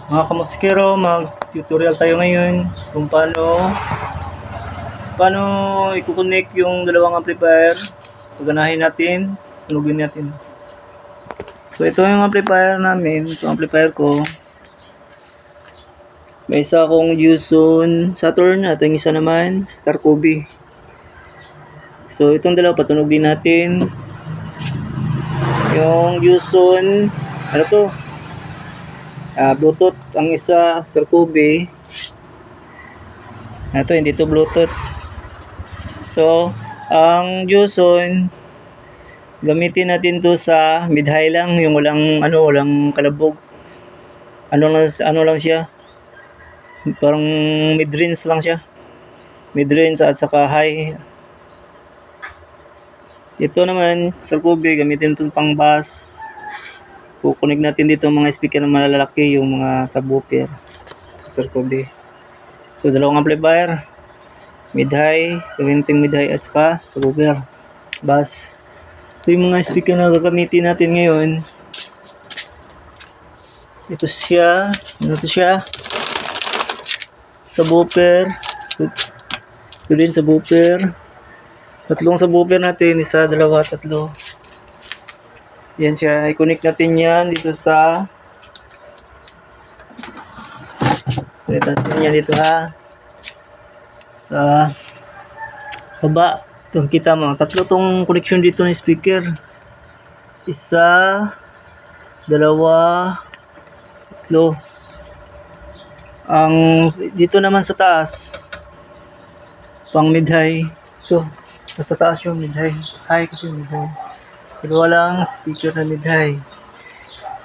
Mga kamusikero, mag-tutorial tayo ngayon kung paano i-connect yung dalawang amplifier. Paganahin natin, tunugin natin. So ito yung amplifier namin, ito amplifier ko. May isa akong Yusun Saturn at ang isa naman Star Kobe. So itong dalawa patunugin natin. Yung Yusun, ano to? Bluetooth, ang isa Star Kobe. Ito hindi to Bluetooth. So ang Yusun, gamitin natin to sa mid-high lang, yung walang kalabog. Ano lang siya? Parang mid-range lang siya. Mid-range at saka high. Ito naman Star Kobe, gamitin ito pang bass. Kukunik natin dito mga speaker na malalaki, yung mga subwoofer Star Kobe. So dalawang amplifier, mid-high, gamitin mid-high at saka subwoofer, bass. So yung mga speaker na gagamitin natin ngayon, ito siya, subwoofer, ito din subwoofer, tatlong subwoofer natin, isa, dalawa, tatlo. Yan siya, i-connect natin yan dito sa dito ha, sa baba. Itong kita mo, tatlo tong connection dito ng speaker, isa, dalawa, tatlo. Ang dito naman sa taas, pang mid-high, ito sa taas yung mid-high, high kasi mid-high. Dalawa lang speaker na mid-high.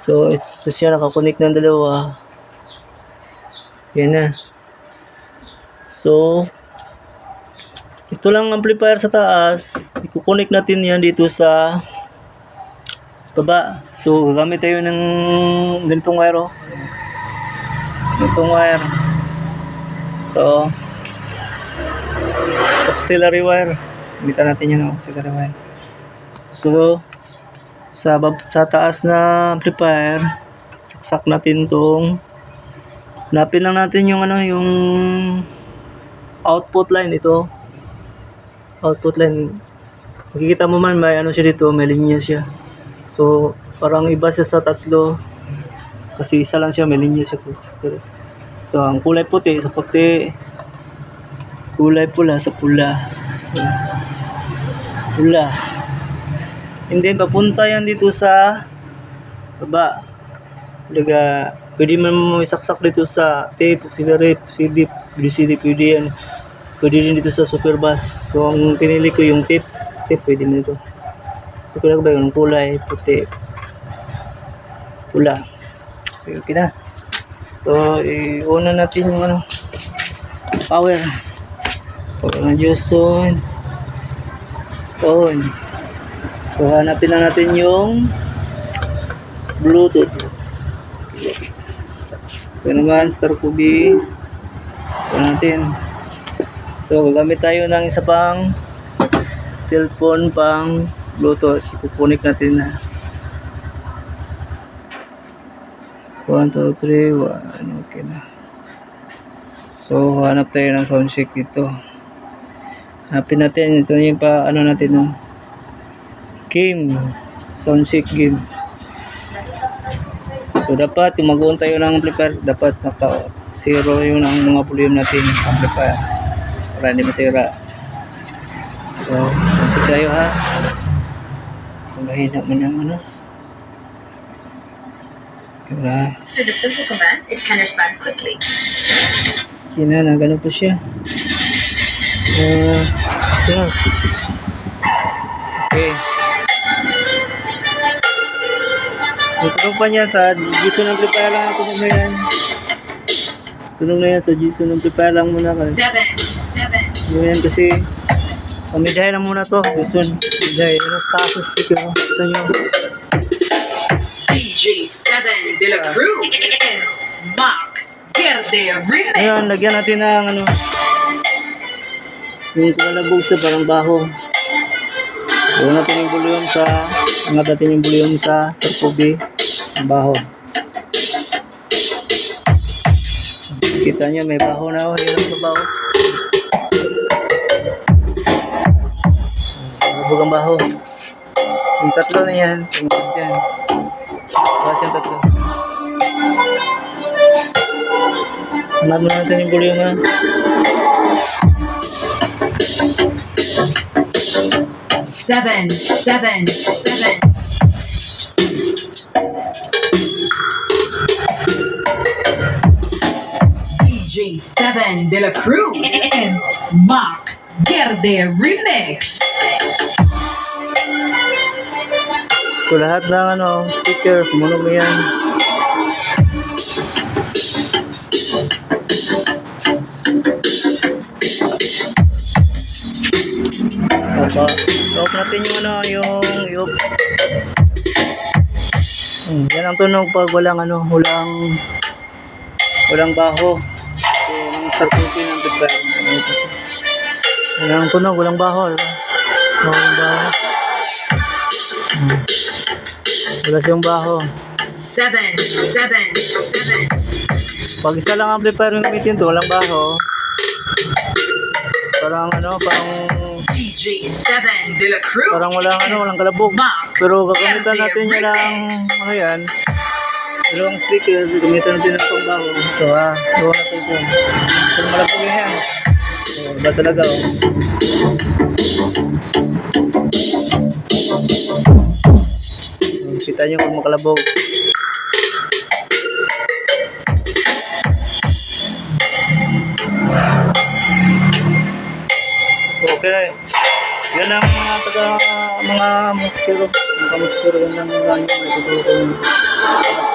So ito siya, nakakonect ng dalawa. Yan na. So ito lang amplifier sa taas, i-connect natin yan dito sa baba. So gagamit tayo ng ganitong wire, ganitong wire. Ito auxiliary wire, gamitan natin yung auxiliary wire. So sa taas na amplifier, saksak natin tong, hanapin lang natin yung yung output line. Ito output line, makikita mo man may siya dito, may linya siya. So parang iba siya sa tatlo kasi isa lang siya, may linya siya. Ito ang kulay puti sa puti, kulay pula sa pula, pula. And then papunta yan dito sa baba. Pwede mo isaksak dito sa tape, auxiliary, CD, pwede yan. Pwede din dito sa super bass. So ang pinili ko yung tape, pwede mo dito. Ito ko lang ba yung kulay puti, pula. Okay na. So i-on natin yung power. Power ng Yusun. On. So hanapin lang natin yung Bluetooth. Ito naman Star Kobe. Ito natin. So gagamit tayo ng isa pang cellphone pang Bluetooth. Ipupunik natin na 1, 2, 3, 1. Okay na. So hanap tayo ng sound check dito. Hanapin natin ito yung natin ng game, sound check game. So dapat yung mag-on tayo ng amplifier, dapat naka zero yung ang mga volume natin amplifier para hindi masira. So sound check tayo ha. Kung mahina mo ng diba? Through the simple command, it can respond quickly. Kina na gano'n po siya. Ito. Okay. Tunog pa niya sa Gison amplifier lang. Tunog na yan. Tunog na yan sa Gison amplifier lang muna. 7. Tunog yan kasi mid-high lang muna to. Gison mid-high. Ano sa taas ng speaker mo? Ito nyo. DJ7 de la Cruz and Mac Verde Remix. Ayan, lagyan natin ng yung kumalabog sa parang baho. Huwag natin yung volume sa, angat natin yung volume sa Star Kobe, baho. Kita nyo, may baho na ako. Yun ang baho. Lubog ang baho. Yung tatlo na yan. Tingnan yan. Bawas yung tatlo. Hanap na natin yung volume ha. Seven. DJ7 De La Cruz and Mac Verde Remix. So lahat ng speaker, kumunog na yan. Off natin yung yung yan ang tunog pag walang walang baho. So ang sarkutin ng amplifier. Yan ang tunog, walang baho, diba? Walang baho. Wala siyang baho. 7. Pag isa lang amplifier yung gamitin to, walang baho. Parang parang DJ7 De La Cruz. parang walang kalabog. Pero gagamitan natin yan ng yan. Dalawang speaker, gagamitan natin ng pangbaho. Ito gawa natin ito. Pero malabog yan. So, iba talaga Kita nyo kung makalabog. Okay. Yan ang mga musikero. Mga musikero yan ang mga tutulong.